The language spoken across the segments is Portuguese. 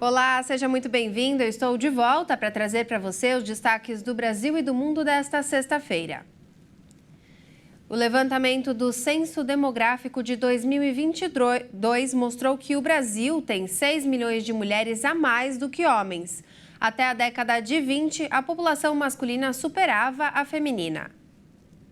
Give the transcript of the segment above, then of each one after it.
Olá, seja muito bem-vindo. Eu estou de volta para trazer para você os destaques do Brasil e do mundo desta sexta-feira. O levantamento do Censo Demográfico de 2022 mostrou que o Brasil tem 6 milhões de mulheres a mais do que homens. Até a década de 20, a população masculina superava a feminina.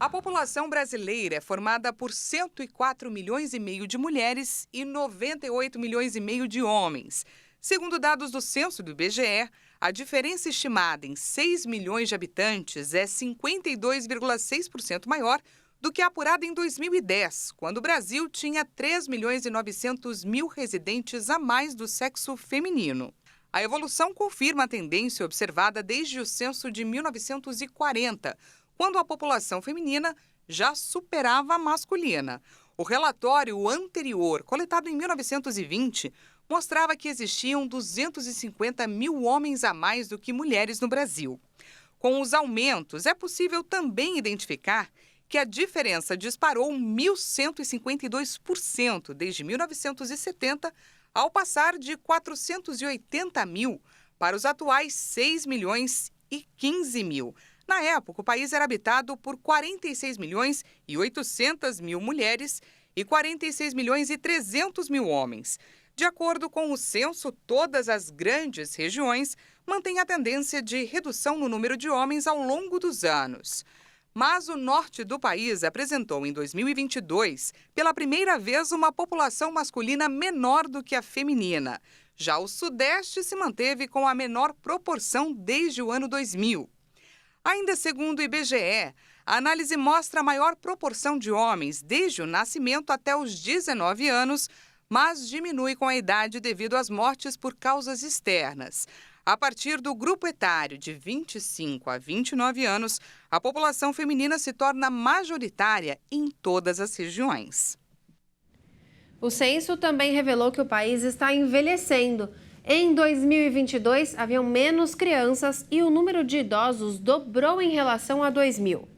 A população brasileira é formada por 104 milhões e meio de mulheres e 98 milhões e meio de homens. Segundo dados do censo do IBGE, a diferença estimada em 6 milhões de habitantes é 52,6% maior do que a apurada em 2010, quando o Brasil tinha 3 milhões e 900 mil residentes a mais do sexo feminino. A evolução confirma a tendência observada desde o censo de 1940, quando a população feminina já superava a masculina. O relatório anterior, coletado em 1920, mostrava que existiam 250 mil homens a mais do que mulheres no Brasil. Com os aumentos, é possível também identificar que a diferença disparou 1.152% desde 1970, ao passar de 480 mil para os atuais 6 milhões e 15 mil. Na época, o país era habitado por 46 milhões e 800 mil mulheres e 46 milhões e 300 mil homens. De acordo com o censo, todas as grandes regiões mantêm a tendência de redução no número de homens ao longo dos anos. Mas o norte do país apresentou em 2022, pela primeira vez, uma população masculina menor do que a feminina. Já o sudeste se manteve com a menor proporção desde o ano 2000. Ainda segundo o IBGE, a análise mostra a maior proporção de homens desde o nascimento até os 19 anos, mas diminui com a idade devido às mortes por causas externas. A partir do grupo etário de 25 a 29 anos, a população feminina se torna majoritária em todas as regiões. O censo também revelou que o país está envelhecendo. Em 2022, haviam menos crianças e o número de idosos dobrou em relação a 2000.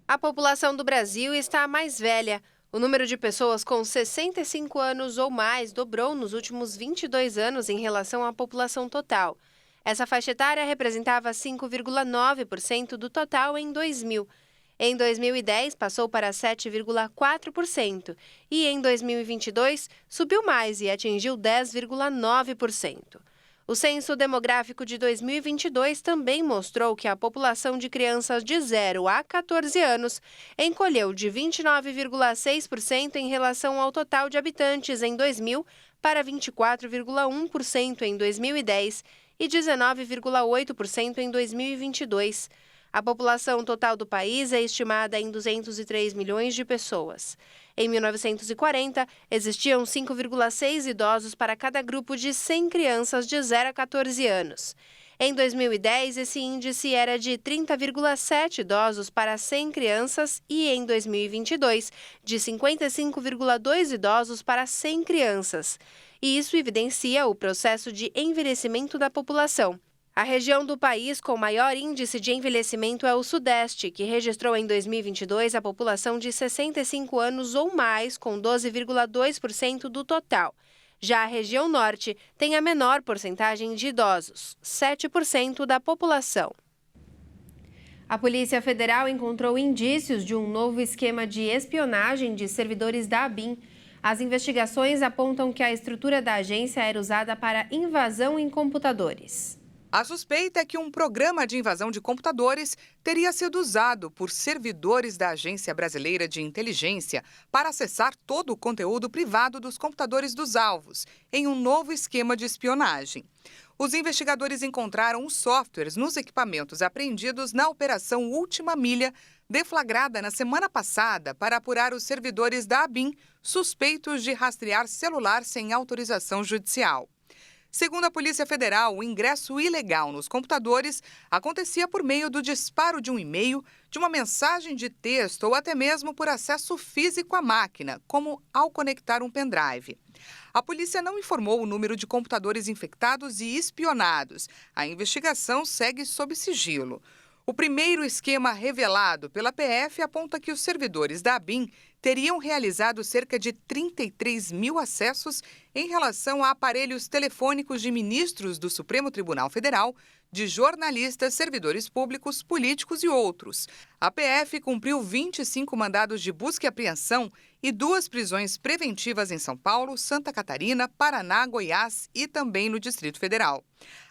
A população do Brasil está mais velha. O número de pessoas com 65 anos ou mais dobrou nos últimos 22 anos em relação à população total. Essa faixa etária representava 5,9% do total em 2000. Em 2010, passou para 7,4% e em 2022 subiu mais e atingiu 10,9%. O Censo Demográfico de 2022 também mostrou que a população de crianças de 0 a 14 anos encolheu de 29,6% em relação ao total de habitantes em 2000 para 24,1% em 2010 e 19,8% em 2022. A população total do país é estimada em 203 milhões de pessoas. Em 1940, existiam 5,6 idosos para cada grupo de 100 crianças de 0 a 14 anos. Em 2010, esse índice era de 30,7 idosos para 100 crianças e, em 2022, de 55,2 idosos para 100 crianças. E isso evidencia o processo de envelhecimento da população. A região do país com maior índice de envelhecimento é o Sudeste, que registrou em 2022 a população de 65 anos ou mais, com 12,2% do total. Já a região Norte tem a menor porcentagem de idosos, 7% da população. A Polícia Federal encontrou indícios de um novo esquema de espionagem de servidores da ABIN. As investigações apontam que a estrutura da agência era usada para invasão em computadores. A suspeita é que um programa de invasão de computadores teria sido usado por servidores da Agência Brasileira de Inteligência para acessar todo o conteúdo privado dos computadores dos alvos, em um novo esquema de espionagem. Os investigadores encontraram os softwares nos equipamentos apreendidos na Operação Última Milha, deflagrada na semana passada para apurar os servidores da ABIN suspeitos de rastrear celular sem autorização judicial. Segundo a Polícia Federal, o ingresso ilegal nos computadores acontecia por meio do disparo de um e-mail, de uma mensagem de texto ou até mesmo por acesso físico à máquina, como ao conectar um pendrive. A polícia não informou o número de computadores infectados e espionados. A investigação segue sob sigilo. O primeiro esquema revelado pela PF aponta que os servidores da ABIN teriam realizado cerca de 33 mil acessos em relação a aparelhos telefônicos de ministros do Supremo Tribunal Federal, de jornalistas, servidores públicos, políticos e outros. A PF cumpriu 25 mandados de busca e apreensão e 2 prisões preventivas em São Paulo, Santa Catarina, Paraná, Goiás e também no Distrito Federal.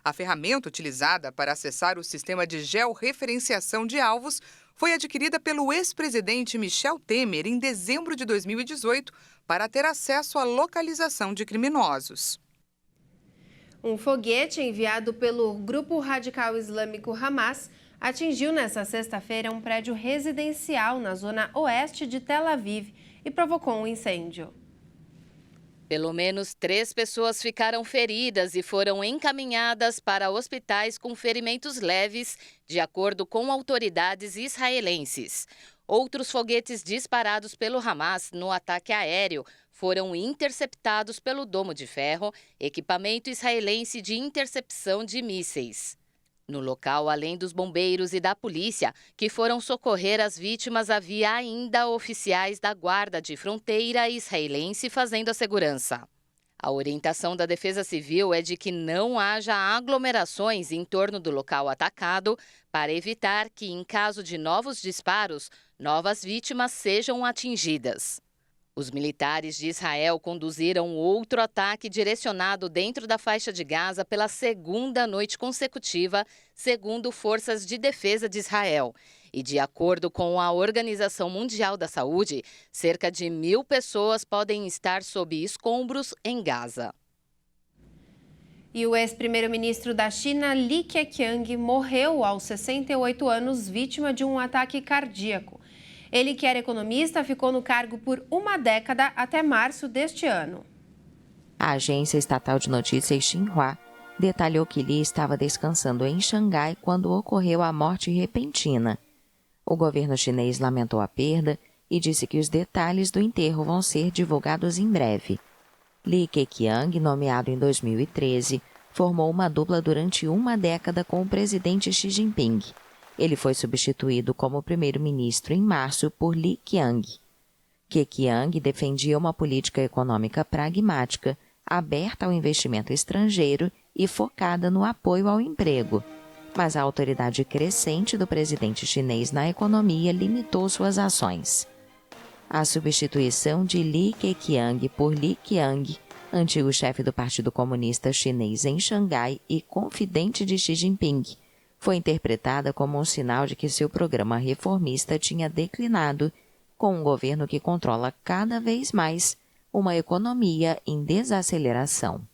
A ferramenta utilizada para acessar o sistema de georreferenciação de alvos foi adquirida pelo ex-presidente Michel Temer em dezembro de 2018 para ter acesso à localização de criminosos. Um foguete enviado pelo grupo radical islâmico Hamas atingiu nesta sexta-feira um prédio residencial na zona oeste de Tel Aviv e provocou um incêndio. Pelo menos 3 pessoas ficaram feridas e foram encaminhadas para hospitais com ferimentos leves, de acordo com autoridades israelenses. Outros foguetes disparados pelo Hamas no ataque aéreo foram interceptados pelo Domo de Ferro, equipamento israelense de intercepção de mísseis. No local, além dos bombeiros e da polícia, que foram socorrer as vítimas, havia ainda oficiais da Guarda de Fronteira israelense fazendo a segurança. A orientação da Defesa Civil é de que não haja aglomerações em torno do local atacado para evitar que, em caso de novos disparos, novas vítimas sejam atingidas. Os militares de Israel conduziram outro ataque direcionado dentro da faixa de Gaza pela 2ª noite consecutiva, segundo forças de defesa de Israel. E, de acordo com a Organização Mundial da Saúde, cerca de 1.000 pessoas podem estar sob escombros em Gaza. E o ex-primeiro-ministro da China, Li Keqiang, morreu aos 68 anos, vítima de um ataque cardíaco. Ele, que era economista, ficou no cargo por uma década até março deste ano. A agência estatal de notícias Xinhua detalhou que Li estava descansando em Xangai quando ocorreu a morte repentina. O governo chinês lamentou a perda e disse que os detalhes do enterro vão ser divulgados em breve. Li Keqiang, nomeado em 2013, formou uma dupla durante uma década com o presidente Xi Jinping. Ele foi substituído como primeiro-ministro em março por Li Qiang. Keqiang defendia uma política econômica pragmática, aberta ao investimento estrangeiro e focada no apoio ao emprego. Mas a autoridade crescente do presidente chinês na economia limitou suas ações. A substituição de Li Keqiang por Li Qiang, antigo chefe do Partido Comunista Chinês em Xangai e confidente de Xi Jinping, foi interpretada como um sinal de que seu programa reformista tinha declinado, com um governo que controla cada vez mais uma economia em desaceleração.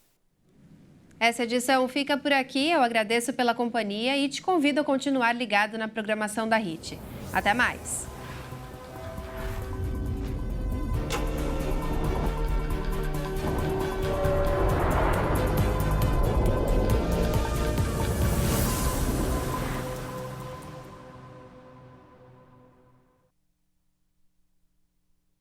Essa edição fica por aqui. Eu agradeço pela companhia e te convido a continuar ligado na programação da HIT. Até mais!